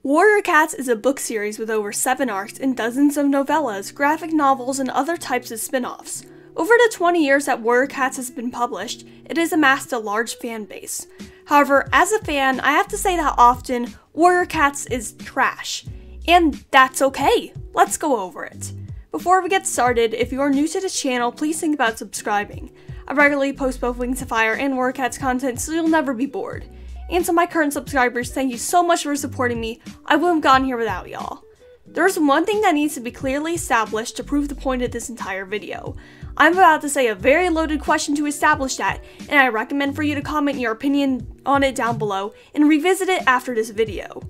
Warrior Cats is a book series with over 7 arcs and dozens of novellas, graphic novels, and other types of spin-offs. Over the 20 years that Warrior Cats has been published, it has amassed a large fan base. However, as a fan, I have to say that often, Warrior Cats is trash. And that's okay. Let's go over it. Before we get started, if you are new to this channel, please think about subscribing. I regularly post both Wings of Fire and Warrior Cats content, so you'll never be bored. And to my current subscribers, thank you so much for supporting me. I wouldn't have gotten here without y'all. There's one thing that needs to be clearly established to prove the point of this entire video. I'm about to say a very loaded question to establish that, and I recommend for you to comment your opinion on it down below and revisit it after this video.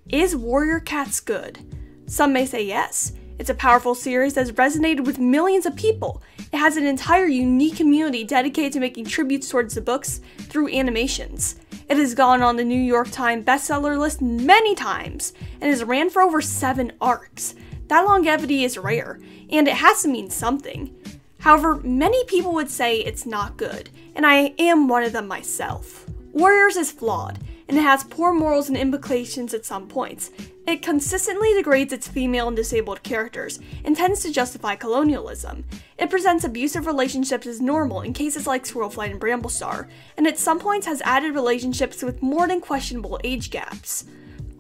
Is Warrior Cats good? Some may say yes. It's a powerful series that's resonated with millions of people. It has an entire unique community dedicated to making tributes towards the books through animations. It has gone on the New York Times bestseller list many times, and has ran for over 7 arcs. That longevity is rare, and it has to mean something. However, many people would say it's not good, and I am one of them myself. Warriors is flawed, and it has poor morals and implications at some points. It consistently degrades its female and disabled characters, and tends to justify colonialism. It presents abusive relationships as normal in cases like Squirrelflight and Bramblestar, and at some points has added relationships with more than questionable age gaps.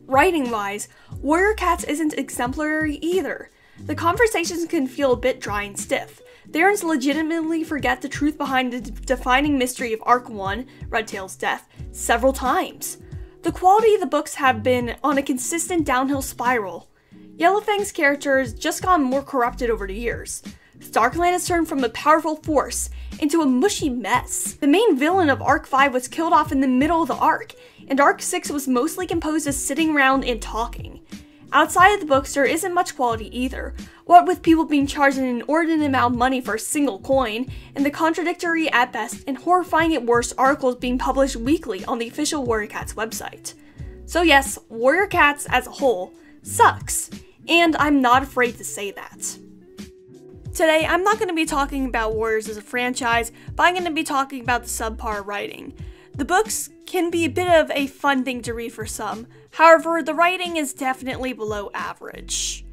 Writing-wise, Warrior Cats isn't exemplary either. The conversations can feel a bit dry and stiff. The Rants legitimately forget the truth behind the defining mystery of Arc 1, Redtail's death, several times. The quality of the books have been on a consistent downhill spiral. Yellowfang's character has just gotten more corrupted over the years. Starkland has turned from a powerful force into a mushy mess. The main villain of Arc 5 was killed off in the middle of the arc, and Arc 6 was mostly composed of sitting around and talking. Outside of the books, there isn't much quality either, what with people being charged an inordinate amount of money for a single coin, and the contradictory at best and horrifying at worst articles being published weekly on the official Warrior Cats website. So yes, Warrior Cats as a whole sucks, and I'm not afraid to say that. Today, I'm not going to be talking about Warriors as a franchise, but I'm going to be talking about the subpar writing. The books can be a bit of a fun thing to read for some, however, the writing is definitely below average.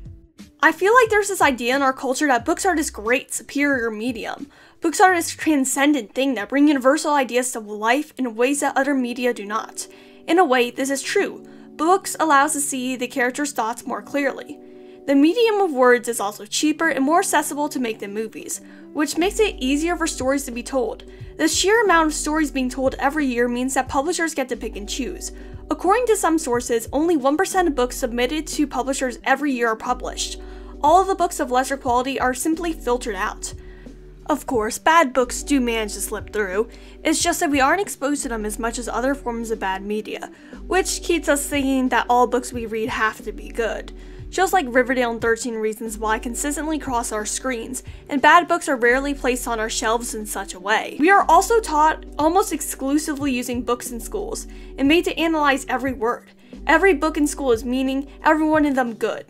I feel like there's this idea in our culture that books are this great, superior medium. Books are this transcendent thing that bring universal ideas to life in ways that other media do not. In a way, this is true. Books allow us to see the character's thoughts more clearly. The medium of words is also cheaper and more accessible to make than movies, which makes it easier for stories to be told. The sheer amount of stories being told every year means that publishers get to pick and choose. According to some sources, only 1% of books submitted to publishers every year are published. All of the books of lesser quality are simply filtered out. Of course, bad books do manage to slip through, it's just that we aren't exposed to them as much as other forms of bad media, which keeps us thinking that all books we read have to be good. Shows like Riverdale and 13 Reasons Why consistently cross our screens, and bad books are rarely placed on our shelves in such a way. We are also taught almost exclusively using books in schools, and made to analyze every word. Every book in school is meaning, every one of them good.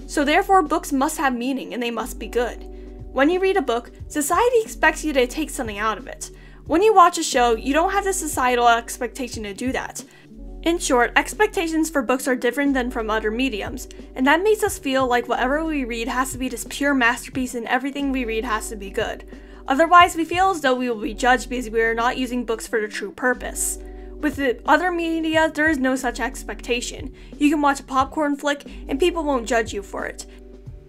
So therefore, books must have meaning, and they must be good. When you read a book, society expects you to take something out of it. When you watch a show, you don't have the societal expectation to do that. In short, expectations for books are different than from other mediums, and that makes us feel like whatever we read has to be this pure masterpiece and everything we read has to be good. Otherwise, we feel as though we will be judged because we are not using books for the true purpose. With the other media, there is no such expectation. You can watch a popcorn flick and people won't judge you for it.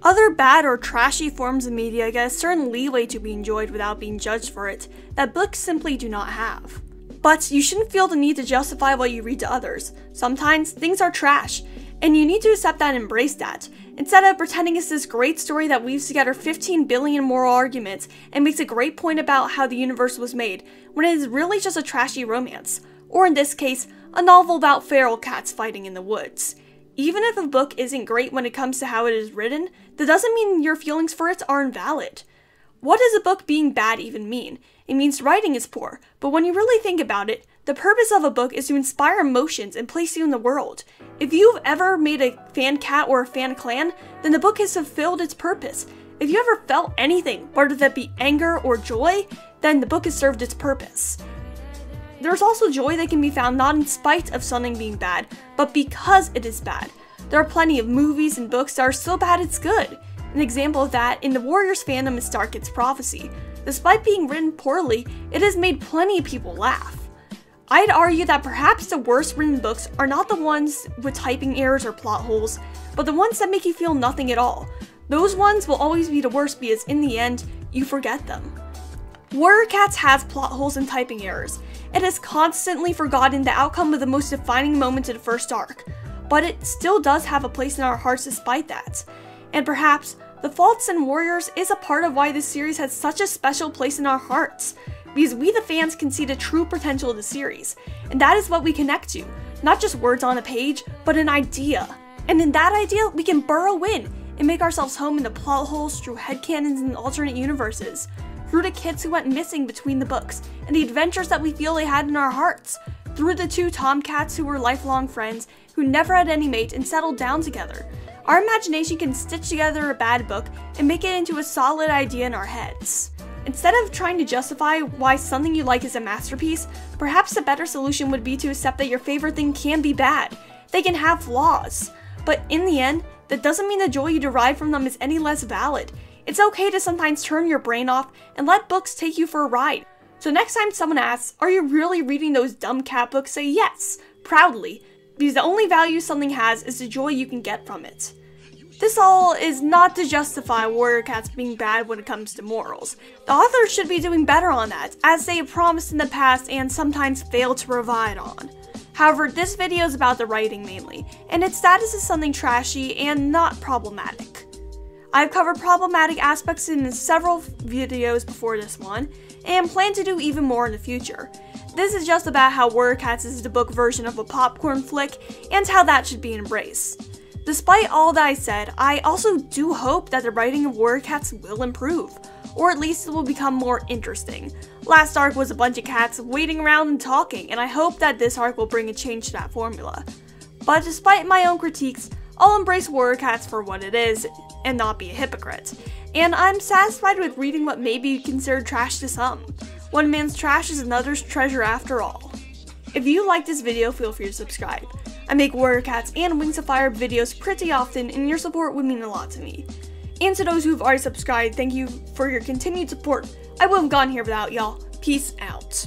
Other bad or trashy forms of media get a certain leeway to be enjoyed without being judged for it, that books simply do not have. But you shouldn't feel the need to justify what you read to others. Sometimes, things are trash, and you need to accept that and embrace that, instead of pretending it's this great story that weaves together 15 billion moral arguments and makes a great point about how the universe was made, when it is really just a trashy romance, or in this case, a novel about feral cats fighting in the woods. Even if a book isn't great when it comes to how it is written, that doesn't mean your feelings for it are invalid. What does a book being bad even mean? It means writing is poor, but when you really think about it, the purpose of a book is to inspire emotions and place you in the world. If you've ever made a fan cat or a fan clan, then the book has fulfilled its purpose. If you ever felt anything, whether that be anger or joy, then the book has served its purpose. There's also joy that can be found not in spite of something being bad, but because it is bad. There are plenty of movies and books that are so bad it's good. An example of that in the Warriors fandom is Starkid's Prophecy. Despite being written poorly, it has made plenty of people laugh. I'd argue that perhaps the worst written books are not the ones with typing errors or plot holes, but the ones that make you feel nothing at all. Those ones will always be the worst because in the end, you forget them. Warrior Cats has plot holes and typing errors. It has constantly forgotten the outcome of the most defining moment of the first arc, but it still does have a place in our hearts despite that. And perhaps, the faults in Warriors is a part of why this series has such a special place in our hearts, because we the fans can see the true potential of the series, and that is what we connect to, not just words on a page, but an idea. And in that idea, we can burrow in and make ourselves home in the plot holes through headcanons and alternate universes, through the kids who went missing between the books, and the adventures that we feel they had in our hearts, through the two Tomcats who were lifelong friends, who never had any mate and settled down together. Our imagination can stitch together a bad book and make it into a solid idea in our heads. Instead of trying to justify why something you like is a masterpiece, perhaps a better solution would be to accept that your favorite thing can be bad. They can have flaws. But in the end, that doesn't mean the joy you derive from them is any less valid. It's okay to sometimes turn your brain off and let books take you for a ride. So next time someone asks, are you really reading those dumb cat books, say yes, proudly, because the only value something has is the joy you can get from it. This all is not to justify Warrior Cats being bad when it comes to morals. The authors should be doing better on that, as they have promised in the past and sometimes failed to provide on. However, this video is about the writing mainly, and its status is something trashy and not problematic. I've covered problematic aspects in several videos before this one, and plan to do even more in the future. This is just about how Warrior Cats is the book version of a popcorn flick, and how that should be embraced. Despite all that I said, I also do hope that the writing of Warrior Cats will improve, or at least it will become more interesting. Last arc was a bunch of cats waiting around and talking, and I hope that this arc will bring a change to that formula. But despite my own critiques, I'll embrace Warrior Cats for what it is, and not be a hypocrite. And I'm satisfied with reading what may be considered trash to some. One man's trash is another's treasure after all. If you like this video, feel free to subscribe. I make Warrior Cats and Wings of Fire videos pretty often, and your support would mean a lot to me. And to those who've already subscribed, thank you for your continued support. I wouldn't have gone here without y'all. Peace out.